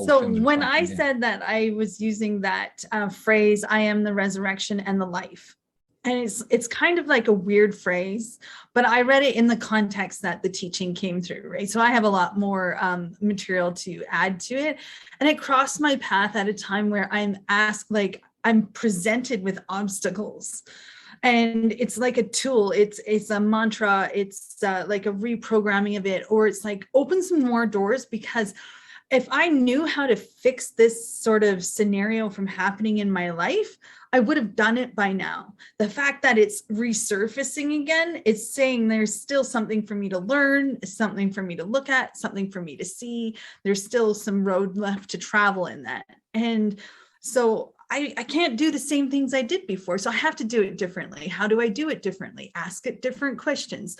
emotions. So when I said that I was using that phrase, I am the resurrection and the life. And it's kind of like a weird phrase, but I read it in the context that the teaching came through, right? So I have a lot more material to add to it. And it crossed my path at a time where I'm asked, like, I'm presented with obstacles. And it's like a tool, it's a mantra, it's like a reprogramming of it, or it's like open some more doors, because if I knew how to fix this sort of scenario from happening in my life, I would have done it by now. The fact that it's resurfacing again, it's saying there's still something for me to learn, something for me to look at, something for me to see. There's still some road left to travel in that. And so I can't do the same things I did before. So I have to do it differently. How do I do it differently? Ask it different questions.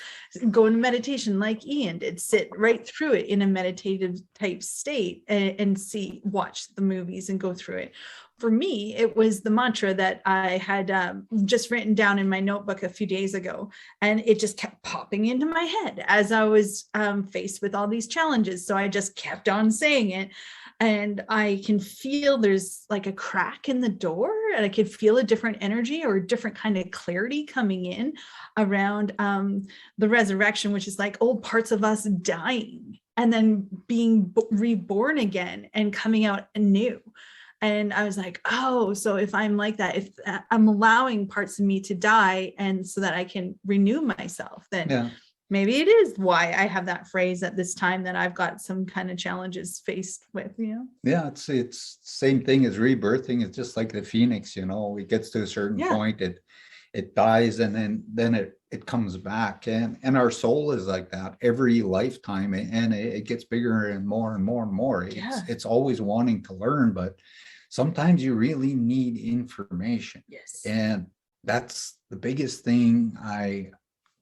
Go into meditation like Ian did, sit right through it in a meditative type state and see, watch the movies and go through it. For me, it was the mantra that I had just written down in my notebook a few days ago. And it just kept popping into my head as I was faced with all these challenges. So I just kept on saying it. And I can feel there's like a crack in the door, and I could feel a different energy or a different kind of clarity coming in around the resurrection, which is like old parts of us dying and then being reborn again and coming out anew. And I was like, oh, so if I'm like that, if I'm allowing parts of me to die and so that I can renew myself, then maybe it is why I have that phrase at this time that I've got some kind of challenges faced with, you know? Yeah, it's same thing as rebirthing. It's just like the phoenix, you know, it gets to a certain point, it dies, and then it comes back. And our soul is like that every lifetime, and it gets bigger and more and more and more. It's always wanting to learn, but sometimes you really need information. Yes. And that's the biggest thing.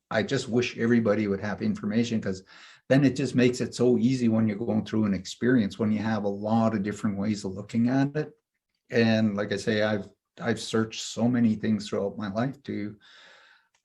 I just wish everybody would have information, because then it just makes it so easy when you're going through an experience, when you have a lot of different ways of looking at it. And like I say, I've searched so many things throughout my life to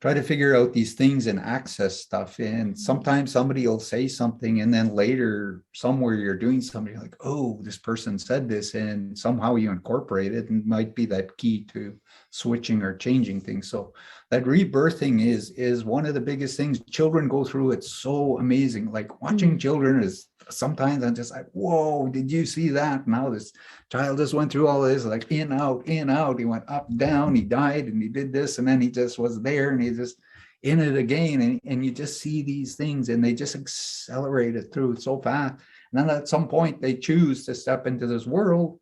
try to figure out these things and access stuff. And sometimes somebody will say something, and then later somewhere you're doing something, like, oh, this person said this, and somehow you incorporate it, and it might be that key to switching or changing things. So that rebirthing is one of the biggest things. Children go through it so amazing. Like watching children is sometimes I'm just like, whoa, did you see that? Now this child just went through all this, like in, out, in, out. He went up, down, he died, and he did this, and then he just was there, and he just in it again. And you just see these things, and they just accelerate it through so fast. And then at some point they choose to step into this world,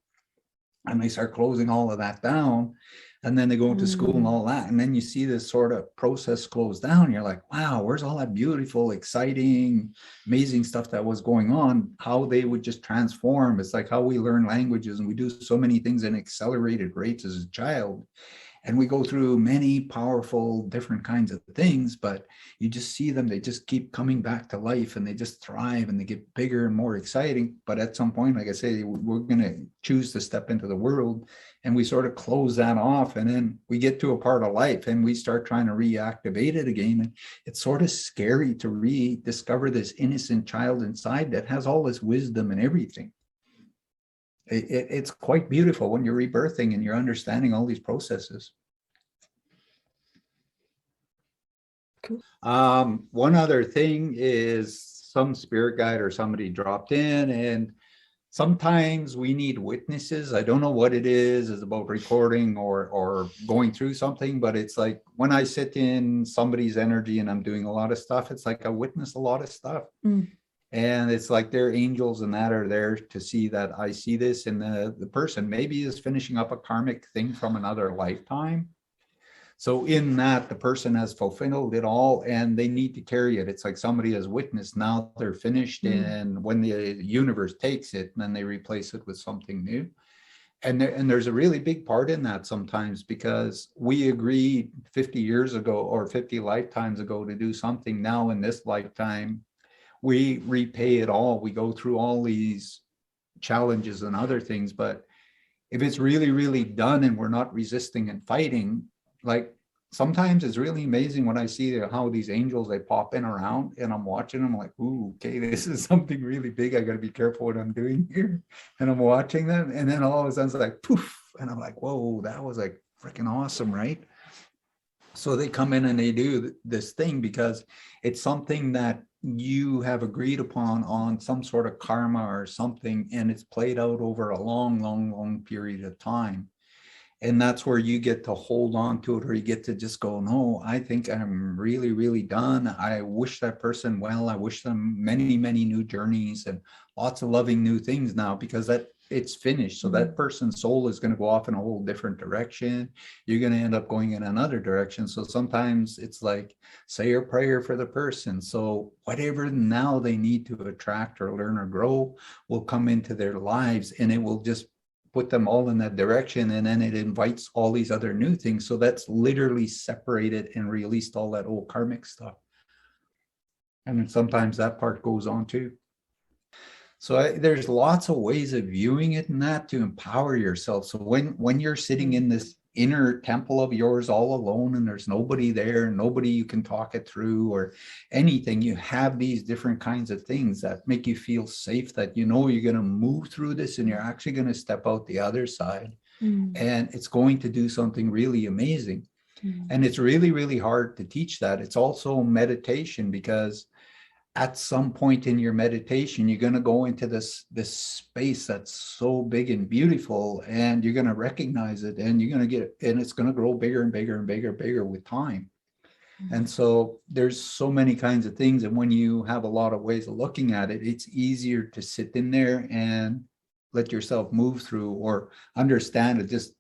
and they start closing all of that down. And then they go into school and all that. And then you see this sort of process close down. You're like, wow, where's all that beautiful, exciting, amazing stuff that was going on? How they would just transform. It's like how we learn languages, and we do so many things in accelerated rates as a child. And we go through many powerful, different kinds of things, but you just see them, they just keep coming back to life, and they just thrive, and they get bigger and more exciting. But at some point, like I say, we're going to choose to step into the world, and we sort of close that off. And then we get to a part of life, and we start trying to reactivate it again. And it's sort of scary to rediscover this innocent child inside that has all this wisdom and everything. It's quite beautiful when you're rebirthing and you're understanding all these processes. Cool. One other thing is some spirit guide or somebody dropped in, and sometimes we need witnesses. I don't know what it is about recording or going through something, but it's like when I sit in somebody's energy and I'm doing a lot of stuff, it's like I witness a lot of stuff. And it's like their angels and that are there to see that I see this, and the person maybe is finishing up a karmic thing from another lifetime. So in that, the person has fulfilled it all, and they need to carry it. It's like somebody has witnessed, now they're finished. And when the universe takes it, then they replace it with something new. And there's a really big part in that sometimes, because we agreed 50 years ago or 50 lifetimes ago to do something. Now in this lifetime, we repay it all. We go through all these challenges and other things, but if it's really, really done and we're not resisting and fighting, like sometimes it's really amazing when I see how these angels, they pop in around and I'm watching them like, ooh, okay, this is something really big. I got to be careful what I'm doing here. And I'm watching them. And then all of a sudden it's like, poof. And I'm like, whoa, that was like freaking awesome, right? So they come in and they do this thing because it's something that you have agreed upon on some sort of karma or something, and it's played out over a long, long, long period of time. And that's where you get to hold on to it, or you get to just go, no, I think I'm really, really done. I wish that person well. I wish them many, many new journeys and lots of loving new things now, because that it's finished. So that person's soul is going to go off in a whole different direction. You're going to end up going in another direction. So sometimes it's like, say a prayer for the person. So whatever now they need to attract or learn or grow will come into their lives, and it will just put them all in that direction, and then it invites all these other new things. So that's literally separated and released all that old karmic stuff. And then sometimes that part goes on too. So there's lots of ways of viewing it and that to empower yourself. So when you're sitting in this inner temple of yours all alone and there's nobody there, nobody you can talk it through or anything, you have these different kinds of things that make you feel safe, that you know you're going to move through this and you're actually going to step out the other side, and it's going to do something really amazing. And it's really, really hard to teach that. It's also meditation, because at some point in your meditation, you're going to go into this space that's so big and beautiful, and you're going to recognize it, and you're going to get, and it's going to grow bigger and bigger and bigger and bigger with time. And so there's so many kinds of things. And when you have a lot of ways of looking at it, it's easier to sit in there and let yourself move through or understand it. Just,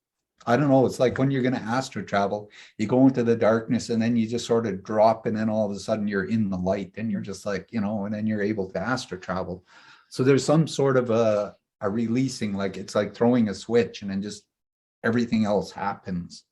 I don't know, it's like when you're going to astral travel, you go into the darkness and then you just sort of drop, and then all of a sudden you're in the light and you're just like, you know, and then you're able to astral travel. So there's some sort of a releasing, like it's like throwing a switch and then just everything else happens.